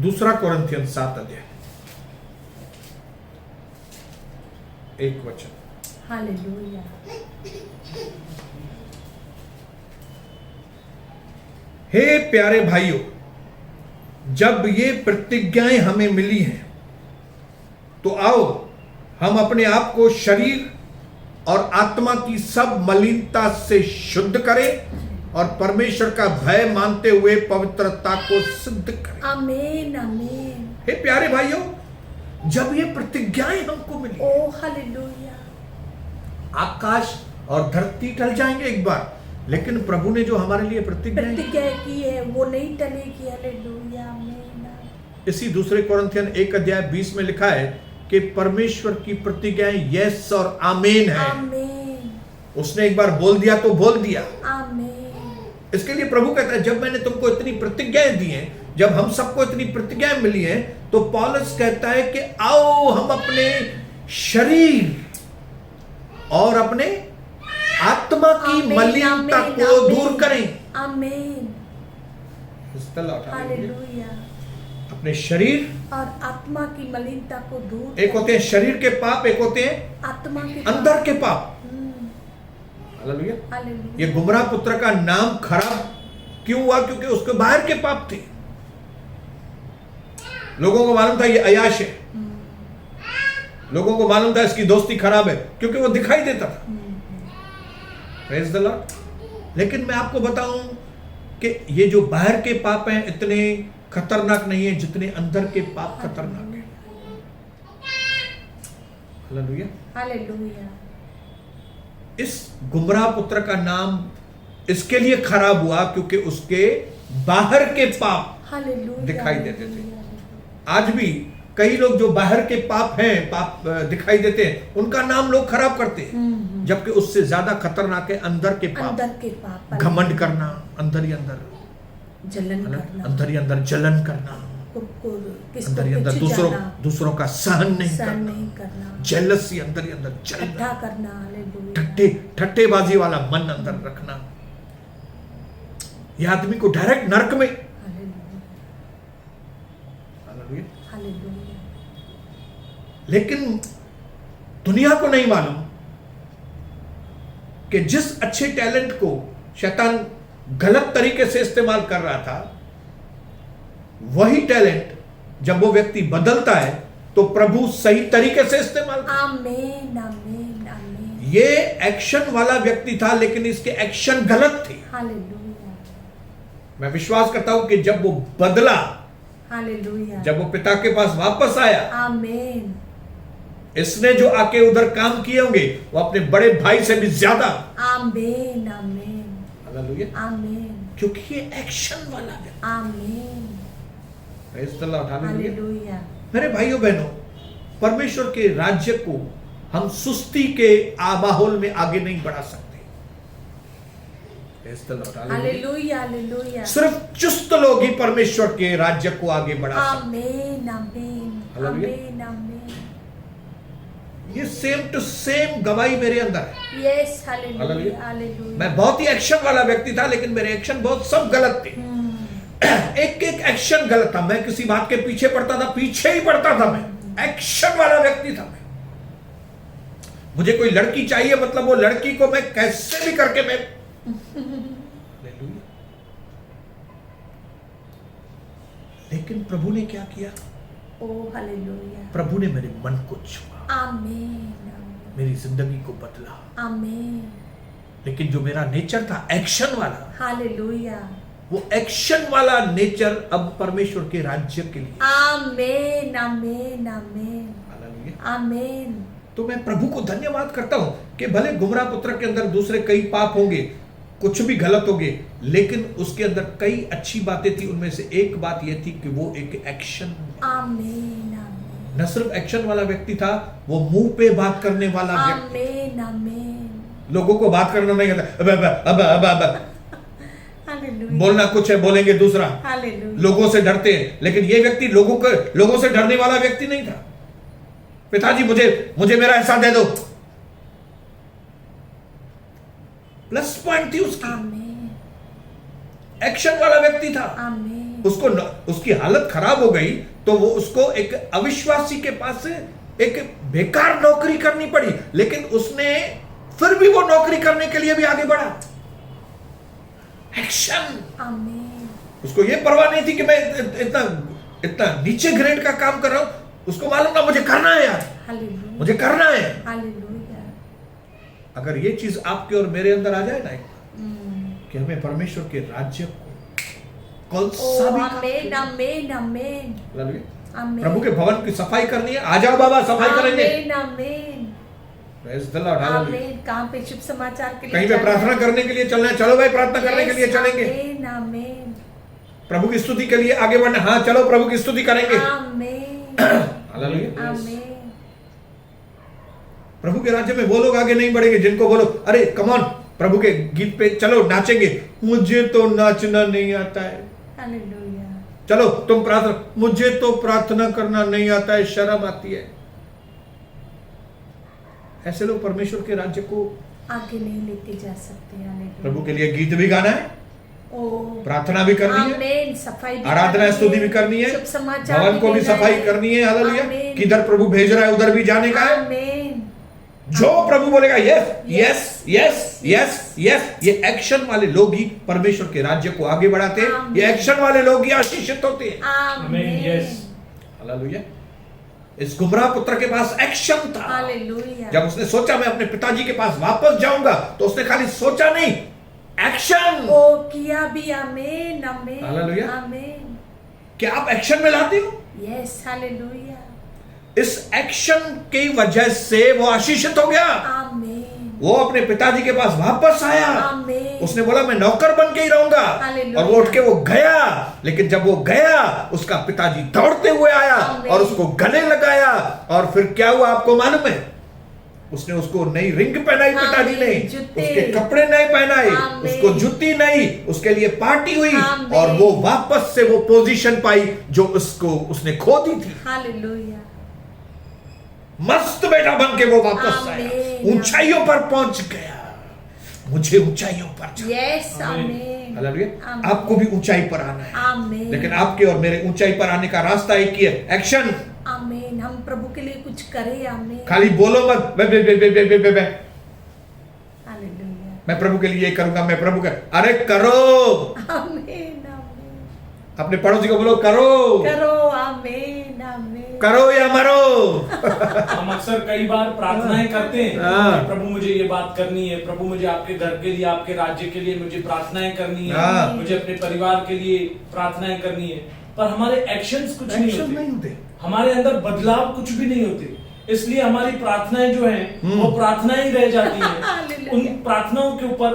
2 कोरिन्थियन 7 अध्याय 1 वचन। हालेलुया। हे प्यारे भाइयों, जब ये प्रतिज्ञाएं हमें मिली हैं, तो आओ हम अपने आप को शरीर और आत्मा की सब मलिनता से शुद्ध करें और परमेश्वर का भय मानते हुए पवित्रता को सिद्ध करें। आमीन आमीन। हे प्यारे भाइयों, जब ये प्रतिज्ञाएं हमको मिली, ओ हालेलुया। आकाश और धरती टल जाएंगे एक बार, लेकिन प्रभु ने जो हमारे लिए प्रतिज्ञा की है वो नहीं टलेगी। हालेलुया आमीन। इसी 2 कोरिन्थियन 1 अध्याय 20 में लिखा है कि परमेश्वर की प्रतिज्ञाएं यस और आमीन है। आमीन। उसने एक बार बोल दिया तो बोल दिया। आमीन। इसके लिए प्रभु कहता है, जब मैंने तुमको इतनी प्रतिज्ञाएं दी हैं, जब हम सबको इतनी प्रतिज्ञाएं मिली हैं, तो पौलुस कहता है कि आओ हम अपने शरीर और अपने आत्मा की मलिनता को दूर करें। आमीन। हालेलुया। अपने शरीर और आत्मा की मलिनता को दूर। एक होते हैं शरीर के पाप, एक होते हैं आत्मा के अंदर के पाप। हालेलुया। हालेलुया। ये गुमराह पुत्र का नाम खराब क्यों हुआ? क्योंकि उसके बाहर के पाप थे। लोगों को मालूम था ये अयाश है, लोगों को मालूम था इसकी दोस्ती खराब है, क्योंकि वो दिखाई देता था। Praise the Lord. लेकिन मैं आपको बताऊं कि ये जो बाहर के पाप हैं इतने खतरनाक नहीं है जितने अंदर के पाप खतरनाक है। हालेलुया। हालेलुया। इस गुमराह पुत्र का नाम इसके लिए खराब हुआ क्योंकि उसके बाहर के पाप हालेलुया दिखाई देते थे। आज भी कई लोग जो बाहर के पाप हैं, पाप दिखाई देते हैं, उनका नाम लोग खराब करते हैं, जबकि उससे ज्यादा खतरनाक है अंदर के पाप। अंदर के पाप, घमंड करना, अंदर ही अंदर जलन करना, अंदर ही अंदर जलन करना, अंदर ही अंदर दूसरों का सहन नहीं करना, जेलसी अंदर ही अंदर जलना करना, ठट्टेबाजी वाला मन अंदर रखना, यह आदमी को डायरेक्ट नरक में। Hallelujah, hallelujah. लेकिन दुनिया को नहीं मालूम कि जिस अच्छे टैलेंट को शैतान गलत तरीके से इस्तेमाल कर रहा था, वही टैलेंट जब वो व्यक्ति बदलता है तो प्रभु सही तरीके से इस्तेमाल करता है। आमीन, आमीन, आमीन। ये एक्शन वाला व्यक्ति था, लेकिन इसके एक्शन गलत थे। हालेलुया, मैं विश्वास करता हूं कि जब वो बदला, हालेलुया, जब वो पिता के पास वापस आया, आमीन, इसने जो आके उधर काम किए होंगे वो अपने बड़े भाई से भी ज्यादा। आमीन, आमीन, हालेलुया, आमीन, क्योंकि ये एक्शन वाला है। आमीन, praise the Lord, hallelujah. Hallelujah. मेरे भाइयों बहनों, परमेश्वर के राज्य को हम सुस्ती के माहौल में आगे नहीं बढ़ा सकते। Praise the Lord, hallelujah. Hallelujah, hallelujah. सिर्फ चुस्त लोग ही परमेश्वर के राज्य को आगे बढ़ा सकते। आमीन, आमीन, हालेलुया। आमीन, आमीन। ये सेम टू सेम गवाही मेरे अंदर है। Yes, hallelujah, hallelujah. हालेलुया। मैं बहुत ही एक्शन वाला व्यक्ति था, लेकिन मेरे एक्शन बहुत सब गलत थे। एक एक एक्शन गलत था। मैं किसी बात के पीछे पड़ता था, पीछे ही पड़ता था। मैं एक्शन वाला व्यक्ति था। मैं, मुझे कोई लड़की चाहिए, मतलब वो लड़की को मैं कैसे भी करके मैं लेकिन प्रभु ने क्या किया? ओ हालेलुया, प्रभु ने मेरे मन को छुआ, आमीन, मेरी जिंदगी को बदला। आमीन। लेकिन जो मेरा नेचर था एक्शन वाला, हालेलुया, वो एक्शन वाला नेचर अब परमेश्वर के राज्य के लिए। आमीन, आमीन, आमीन, हालेलुया। आमीन। तो मैं प्रभु को धन्यवाद करता हूं कि भले गुमराह पुत्र के अंदर दूसरे कई पाप होंगे, कुछ भी गलत होंगे, लेकिन उसके अंदर कई अच्छी बातें थी। उनमें से एक बात यह थी कि वो एक एक्शन, आमीन, आमीन, न सिर्फ एक्शन वाला व्यक्ति था, वो मुंह पे बात करने वाला व्यक्ति। आमीन, आमीन। लोगों को बात करना नहीं आता, अब हालेलुया, बोलना कुछ है, बोलेंगे दूसरा। हालेलुया। लोगों से डरते हैं, लेकिन ये व्यक्ति लोगों से डरने वाला व्यक्ति नहीं था। पिताजी मुझे मेरा हिस्सा दे दो, प्लस पॉइंट थी उसकी। आमीन, एक्शन वाला व्यक्ति था। आमीन। उसकी हालत खराब हो गई तो वो उसको एक अविश्वासी के पास से एक बेकार नौकरी करनी पड़ी, लेकिन उसने फिर भी वो नौकरी करने के लिए भी आगे बढ़ा। एक्शन। आमीन। उसको ये परवाह नहीं थी कि मैं इतना नीचे ग्रेड का काम कर रहा हूं। उसको मालूम था मुझे करना है यार, हालेलुया, मुझे करना है। हालेलुया। अगर ये चीज आपके और मेरे अंदर आ जाए ना कि हमें परमेश्वर के राज्य को कौन सा भी आमीन, आमीन, आमीन, हालेलुया। आमीन। प्रभु के भवन की सफाई करनी है, आ जाओ बाबा, सफाई करेंगे। आमीन, आमीन, प्रेज़ द लॉर्ड, हालेलुया। आमीन। कहाँ पे शुभ समाचार के लिए कहीं पे प्रार्थना करने के लिए चलना है, चलो भाई प्रार्थना करने के लिए चलेंगे। आमीन, आमीन, प्रभु की स्तुति के लिए आगे बढ़ना, हाँ चलो प्रभु की स्तुति करेंगे। आमीन, हालेलुया। आमीन। प्रभु के राज्य में वो लोग आगे नहीं बढ़ेंगे जिनको बोलो अरे कम ऑन प्रभु के गीत पे चलो नाचेंगे, मुझे तो नाचना नहीं आता है। हालेलुया। चलो तुम प्रार्थना, मुझे तो प्रार्थना करना नहीं आता है, शर्म आती है। ऐसे लोग परमेश्वर के राज्य को आगे नहीं लेके जा सकते। हालेलुया। प्रभु के लिए गीत भी गाना है, ओ प्रार्थना भी करनी है, आमीन, सफाई भी आराधना करनी स्तुति भी करनी है, शुभ समाचार भवन को भी देना सफाई है। करनी है। हालेलुया। आमीन। किधर प्रभु भेज रहा है उधर भी जाने का है। आमीन। जो प्रभु बोलेगा yes yes yes yes yes, ये एक्शन वाले लोग ही परमेश्वर के राज्य को आगे बढ़ाते हैं। आमीन। ये एक्शन वाले लोग ही आशीषित होते हैं। आमीन, यस। हालेलुया। इस गुमराह पुत्र के पास एक्शन था। हालेलुया। जब उसने सोचा मैं अपने पिताजी के पास वापस जाऊंगा, तो उसने खाली सोचा नहीं, एक्शन। ओ किया भी। आमीन, आमीन, हालेलुया। आमीन। क्या आप एक्शन में लाते हो? Yes, hallelujah. इस एक्शन की वजह से वो आशीषित हो गया। आमीन, वो अपने पिताजी के पास वापस आया। आमीन। उसने बोला मैं नौकर बन के ही रहूंगा, हालेलुया। और वो उठ के वो गया। लेकिन जब वो गया, उसका पिताजी दौड़ते हुए आया आमीन। और उसको गले लगाया। और फिर क्या हुआ आपको मालूम है? उसने उसको नई रिंग पहनाई, पिताजी ने आमीन, जूते। उसके कपड़े नए पहनाए, आमीन। उसको जूती नई, उसके लिए पार्टी हुई, आमीन। और वो वापस से वो पोजीशन पाई जो उसने खो दी थी। हालेलुया। मस्त बेटा बन के वो वापस आया, आमीन। ऊंचाइयों पर पहुंच गया। मुझे ऊंचाइयों पर जाना। यस, आमीन। हालेलुया। आमीन। आपको भी ऊंचाई पर आना है, आमीन। लेकिन आपके और मेरे ऊंचाई पर आने का रास्ता एक ही है, एक्शन। आमीन। हम प्रभु के लिए कुछ करें। आमीन। खाली बोलो मत, बे। हालेलुया। मैं प्रभु के लिए ये करूंगा, मैं प्रभु का, अरे करो। आमीन। आमीन। अपने पड़ोसी को बोलो करो, करो। आमीन। आमीन। करो या मरो। हम अक्सर कई बार प्रार्थनाएं करते हैं हाँ। कि प्रभु मुझे ये बात करनी है, प्रभु मुझे आपके घर के लिए, आपके राज्य के लिए मुझे प्रार्थनाएं करनी हाँ। है, मुझे अपने परिवार के लिए प्रार्थनाएं करनी है, पर हमारे एक्शंस कुछ नहीं एक्शन नहीं होते, होते। हमारे अंदर बदलाव कुछ भी नहीं होते। इसलिए हमारी प्रार्थनाएं जो हैं वो प्रार्थनाएं ही रह जाती हैं। हालेलुया। उन प्रार्थनाओं के ऊपर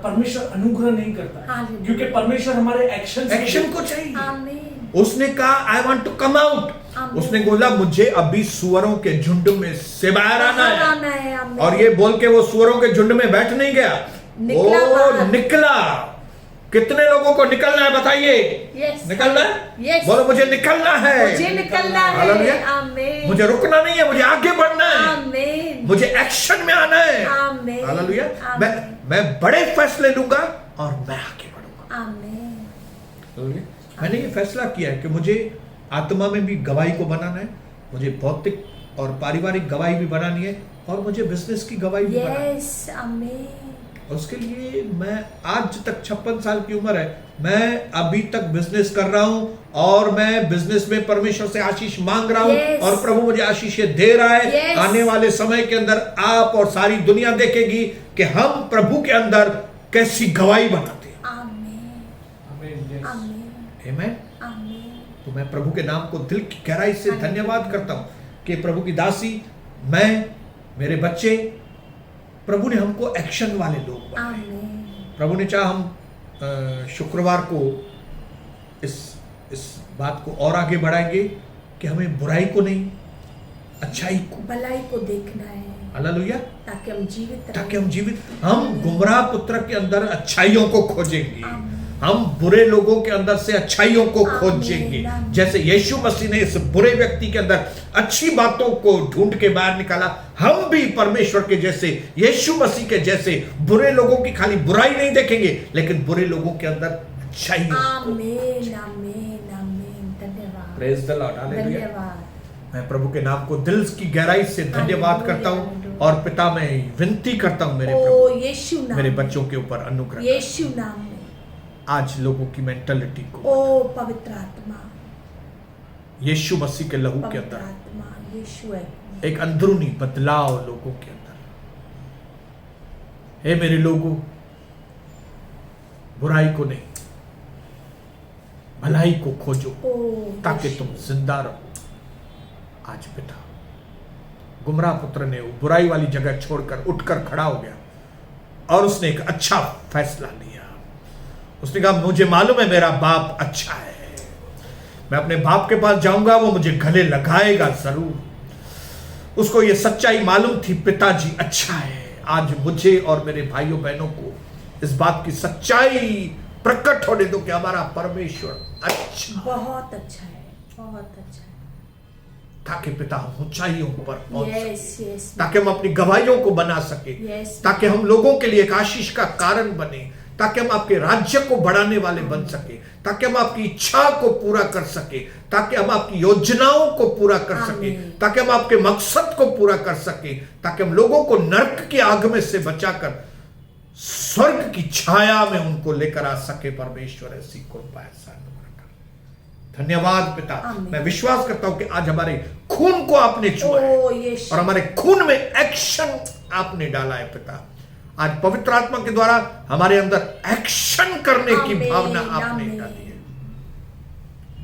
परमेश्वर अनुग्रह नहीं करता है, हालेलुया। क्योंकि परमेश्वर हमारे एक्शन को चाहिए। आमीन। उसने कहा I want to come out, आमीन। उसने बोला मुझे अभी सुअरों के झुंड में से बाहर आना है। आमीन। और ये बोल के वो सुअरों के झुंड में बैठ नहीं गया, निकला ओ बाहर। निकला। कितने लोगों को निकलना है बताइए? Yes. निकलना है? Yes. बोलो मुझे निकलना है, मुझे निकलना है। हालेलुया। आमीन। मुझे रुकना नहीं है, मुझे आगे बढ़ना है, आमीन। मुझे एक्शन में आना है। आमीन। हालेलुया। आमीन। मैं बड़े फैसले लूंगा और मैं आगे बढ़ूंगा। आमीन। हालेलुया। मैंने ये फैसला किया है कि मुझे आत्मा में भी गवाही को बनाना है, मुझे भौतिक और पारिवारिक गवाही भी बनानी है, और मुझे बिजनेस की गवाही भी बनानी है। यस। आमीन। उसके लिए मैं आज तक 56 साल की उम्र है, मैं अभी तक बिजनेस कर रहा हूं, और मैं बिजनेस में परमेश्वर से आशीष मांग रहा हूं। Yes. और प्रभु मुझे आशीष दे रहा है। Yes. आने वाले समय के अंदर आप और सारी दुनिया देखेगी कि हम प्रभु के अंदर कैसी गवाही बनाते हैं। आमीन। आमीन। Yes. आमीन। आमीन। आमीन। तो मैं प्रभु के नाम को दिल की गहराई से धन्यवाद करता हूं कि प्रभु की दासी, मैं, मेरे बच्चे, प्रभु ने हमको एक्शन वाले लोग बनाए। आमीन। प्रभु ने चाहा हम शुक्रवार को इस बात को और आगे बढ़ाएंगे कि हमें बुराई को नहीं, अच्छाई को, भलाई को देखना है, हालेलुया, ताकि हम जीवित रहें। ताकि हम जीवित, हम गुमराह पुत्र के अंदर अच्छाइयों को खोजेंगे, आमीन। हम बुरे लोगों के अंदर से अच्छाइयों को आमीन, खोजेंगे। आमीन। जैसे यीशु मसीह ने इस बुरे व्यक्ति के अंदर अच्छी बातों को ढूंढ के बाहर निकाला, हम भी परमेश्वर के जैसे, यीशु मसीह के जैसे बुरे लोगों की खाली बुराई नहीं देखेंगे, लेकिन बुरे लोगों के अंदर अच्छाई। आमीन। आमीन। आमीन। धन्यवाद। Praise the Lord, hallelujah. धन्यवाद। मैं प्रभु के नाम को दिल की गहराई से धन्यवाद करता हूँ, और पिता मैं विनती करता हूँ मेरे ओ प्रभु, यीशु नाम मेरे में। बच्चों के ऊपर अनुग्रह कर। यीशु नाम में। आज लोगों की मेंटालिटी को ओ पवित्र आत्मा, यीशु मसीह के लहू के पवित्र अंदर आत्मा, यीशु है। एक अंदरूनी बदलाव लोगों के अंदर। हे मेरे लोगों, बुराई को नहीं, भलाई को खोजो, ओ ताकि यीशु। तुम जिंदा रहो। आज पिता, गुमराह पुत्र ने वो बुराई वाली जगह छोड़कर उठकर खड़ा हो गया, और उसने एक अच्छा फैसला लिया। उसने कहा मुझे मालूम है मेरा बाप अच्छा है, मैं अपने बाप के पास जाऊंगा, वो मुझे गले लगाएगा जरूर। उसको ये सच्चाई मालूम थी, पिताजी अच्छा है। आज मुझे और मेरे भाइयों बहनों को इस बात की सच्चाई प्रकट होने दो कि हमारा परमेश्वर अच्छा, बहुत अच्छा है, बहुत अच्छा है। ताकि पिता हम ऊंचाइयों पर पहुंच यस सके, यस ताकि हम अपनी गवाहियों को बना सके, यस। ताकि हम लोगों के लिए एक आशीष का कारण बने, ताकि हम आपके राज्य को बढ़ाने वाले बन सके, ताकि हम आपकी इच्छा को पूरा कर सके, ताकि हम आपकी योजनाओं को पूरा कर सके, आमीन। ताकि हम आपके मकसद को पूरा कर सके, ताकि हम लोगों को नरक की आग में से बचाकर स्वर्ग की छाया में उनको लेकर आ सके। परमेश्वर ऐसी कृपा, ऐसा अनुग्रह कर। धन्यवाद पिता। आमीन। मैं विश्वास करता हूं कि आज हमारे खून को आपने छुआ है, ओ यीशु। और हमारे खून में एक्शन आपने डाला है पिता। आज पवित्र आत्मा के द्वारा हमारे अंदर एक्शन करने की आमीन, भावना आपने आमीन। डाली है।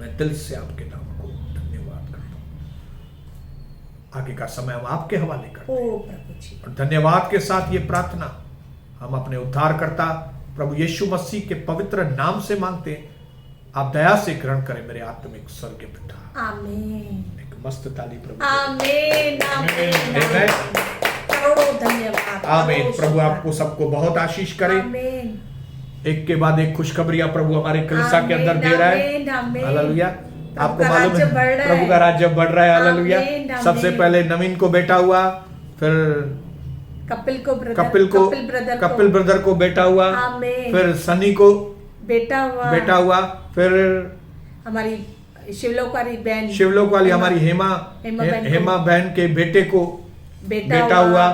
मैं दिल से आपके नाम को धन्यवाद करता हूं। आगे का समय हम आपके हवाले करते हैं, ओ प्रभु जी। और धन्यवाद के साथ ये प्रार्थना हम अपने उद्धारकर्ता प्रभु यीशु मसीह के पवित्र नाम से मांगते हैं। आप दया से ग्रहण करें मेरे आत्मिक स्वर्गीय पिता। आमीन। एक मस्त ताली प्रभु। आमीन। आमीन। आमीन। करोड़ों धन्यवाद। आमीन। करोड़ों प्रभु शुक्र। आपको सबको बहुत आशीष करे। आमीन। एक के बाद एक खुशखबरियां प्रभु हमारे कलीसिया के अंदर दे रहा है। आमीन, आमीन। हालेलुया। प्रभु आपको का मालूम राज्य है बढ़ रहा प्रभु है। का राज्य बढ़ रहा है। हालेलुया। आमीन, आमीन। सबसे पहले नवीन को बेटा हुआ, फिर कपिल को ब्रदर, कपिल ब्रदर को बेटा हुआ, आमीन। फिर सनी को बेटा हुआ, फिर हमारी शिवलोक वाली हमारी हेमा बहन के बेटे को बेटा हुआ,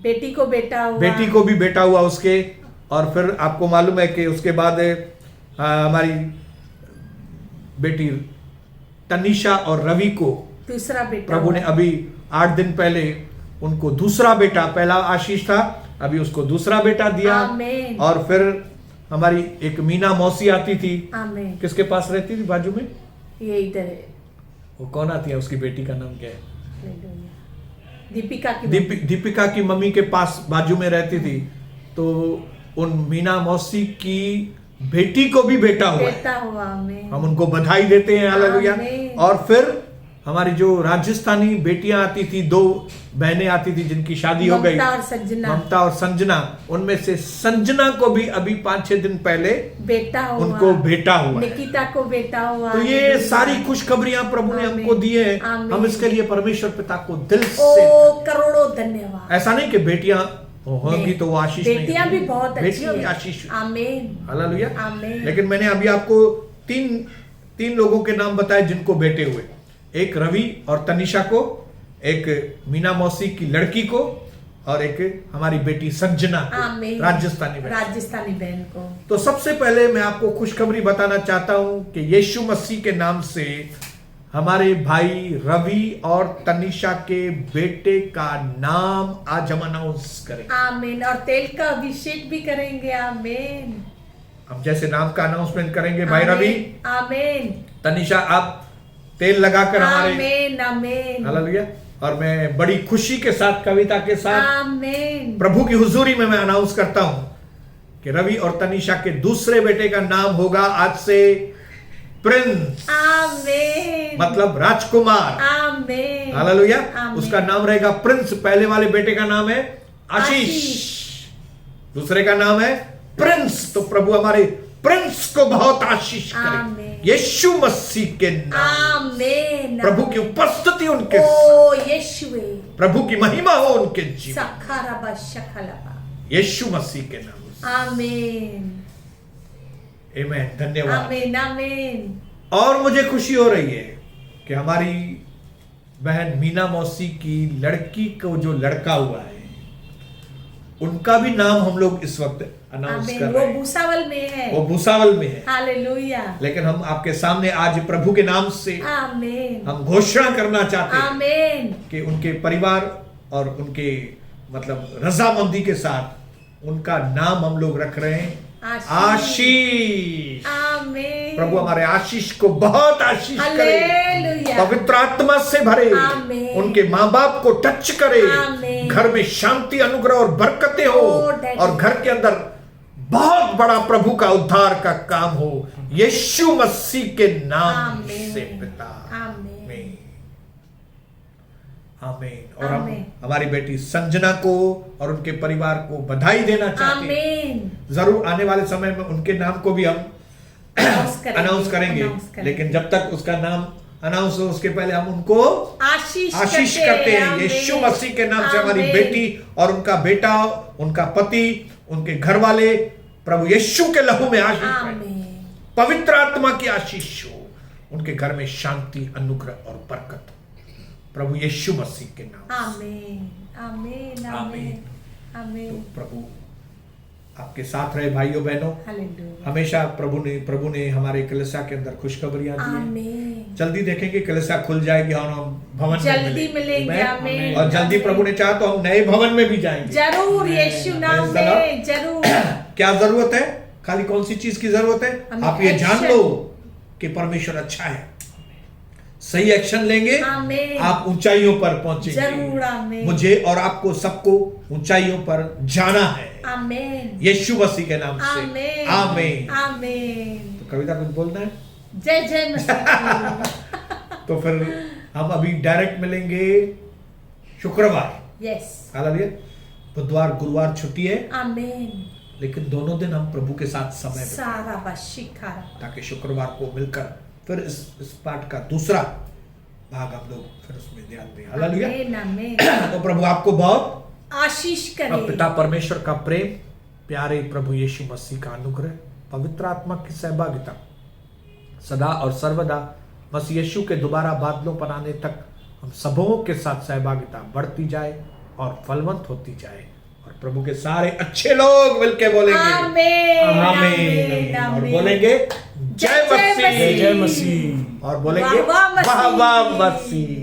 बेटी को भी बेटा हुआ उसके। और फिर आपको मालूम है कि उसके बाद हमारी बेटी तनिषा और रवि को दूसरा बेटा प्रभु ने अभी 8 दिन पहले उनको दूसरा बेटा, पहला आशीष था, अभी उसको दूसरा बेटा दिया। आमीन। और फिर हमारी एक मीना मौसी आती थी, आमीन। किसके पास रहती थी बाजू में, ये इधर है, वो कौन आती है, उसकी बेटी का नाम क्या है, दीपिका की मम्मी के पास बाजू में रहती थी। तो उन मीना मौसी की बेटी को भी बेटा हुआ, हम उनको बधाई देते हैं, हालेलुया। और फिर हमारी जो राजस्थानी बेटियां आती थी, 2 बहनें आती थी जिनकी शादी हो गई, ममता और संजना, उनमें से संजना को भी अभी 5-6 दिन पहले उनको बेटा हुआ, निकिता को बेटा हुआ। तो ये सारी खुशखबरियां प्रभु ने हमको दी है, हम इसके लिए परमेश्वर पिता को दिल से करोड़ों धन्यवाद। ऐसा नहीं कि बेटियां होंगी तो वो आशीष नहीं, बेटियां भी बहुत अच्छी बेटियां भी आशीष, आमीन, हालेलुया। आमीन। लेकिन मैंने अभी आपको तीन लोगों के नाम बताए जिनको बेटे हुए, एक रवि और तनिषा को, एक मीना मौसी की लड़की को, और एक हमारी बेटी संजना को, राजस्थानी बहन को। तो सबसे पहले मैं आपको खुशखबरी बताना चाहता हूं कि यीशु मसीह के नाम से हमारे भाई रवि और तनिषा के बेटे का नाम आज हम अनाउंस करेंगे, आमीन। और तेल का अभिषेक भी करेंगे, आमीन। हम जैसे नाम का अनाउंसमेंट करेंगे, भाई रवि, आमीन, तनिषा, आप तेल लगाकर हमारे, आमीन, आमीन, हालेलुया। और मैं बड़ी खुशी के साथ, कविता के साथ, आमीन, प्रभु की हुजूरी में मैं अनाउंस करता हूं कि रवि और तनिषा के दूसरे बेटे का नाम होगा आज से प्रिंस, आमीन, मतलब राजकुमार, आमीन, हालेलुया। उसका नाम रहेगा प्रिंस। पहले वाले बेटे का नाम है आशीष, दूसरे का नाम है प्रिंस। तो प्रभु हमारे प्रिंस को बहुत आशीष करे, यीशु मसीह के नाम, आमीन। प्रभु की उपस्थिति उनके, ओ यीशुवे, प्रभु की महिमा हो उनके जीवन, सखाराबा शकलाबा, यीशु मसीह के नाम, आमीन, आमीन। धन्यवाद, आमीन, आमीन। और मुझे खुशी हो रही है कि हमारी बहन मीना मौसी की लड़की को जो लड़का हुआ है, उनका भी नाम हम लोग इस वक्त अनाउंस कर रहे हैं। वो भूसावल में है, वो भूसावल में है, हालेलुया। लेकिन हम आपके सामने आज प्रभु के नाम से आमीन, हम घोषणा करना चाहते हैं, आमीन, कि उनके परिवार और उनके मतलब रजामंदी के साथ उनका नाम हम लोग रख रहे हैं आशीष। आमीन। प्रभु हमारे आशीष को बहुत आशीष करे, पवित्र आत्मा से भरे, उनके माँ बाप को टच करे, घर में शांति, अनुग्रह और बरकतें हो, और घर के अंदर बहुत बड़ा प्रभु का उद्धार का काम हो, यीशु मसीह के नाम से पिता, आमीन, आमीन। और हम हमारी बेटी संजना को और उनके परिवार को बधाई देना चाहते हैं। जरूर आने वाले समय में उनके नाम को भी हम अनाउंस करेंगे, लेकिन जब तक उसका नाम अनाउंस हो उसके पहले हम उनको आशीष करते हैं यीशु मसीह के नाम से। हमारी बेटी और उनका बेटा, उनका पति, उनके घर वाले प्रभु यीशु के लहू में आशीष पाएं, पवित्र आत्मा की आशीष हो, उनके घर में शांति, अनुग्रह और बरकत, प्रभु यीशु मसीह के नाम। आमीन, आमीन, आमीन, आमीन। तो प्रभु आपके साथ रहे भाइयों बहनों, हमेशा प्रभु ने हमारे कलीसिया के अंदर खुशखबरियां दी हैं। जल्दी देखेंगे कलीसिया खुल जाएगी और हम भवन जल्दी मिलेंगे, और जल्दी प्रभु ने चाहा तो हम नए भवन में भी जाएंगे, जरूर यीशु नाम में, जरूर। क्या जरूरत है? खाली कौन सी चीज की जरूरत है? आप ये जान लो कि परमेश्वर अच्छा है, सही एक्शन लेंगे, आप ऊंचाइयों पर पहुंचेंगे। मुझे और आपको सबको ऊंचाइयों पर जाना है, आमीन, यीशु मसीह के नाम से, आमीन, आमीन। तो कविता कुछ बोलना है? जय जय मसीह। तो फिर हम अभी डायरेक्ट मिलेंगे शुक्रवार, यस, हालेलुया। बुधवार गुरुवार छुट्टी है, आमीन, लेकिन दोनों दिन हम प्रभु के साथ समय बिताएं, ताकि शुक्रवार को मिलकर फिर इस पाठ का दूसरा भाग हम लोग फिर उसमें ध्यान दें, हालेलुया। तो प्रभु आपको बहुत आशीष और करे। पिता परमेश्वर का प्रेम, प्यारे प्रभु यीशु मसीह का अनुग्रह, पवित्र आत्मा की सहभागिता सदा और सर्वदा मसीह यीशु के दोबारा बादलों पर आने तक हम सबों के साथ सहभागिता बढ़ती जाए और फलवंत होती जाए। और प्रभु के सारे अच्छे लोग मिलके बोलेंगे आमीन, आमीन, और आमीन। बोलेंगे जय जय मसीह, जय मसीह। और बोलेंगे वाह वाह मसीह। वाह वाह मसीह।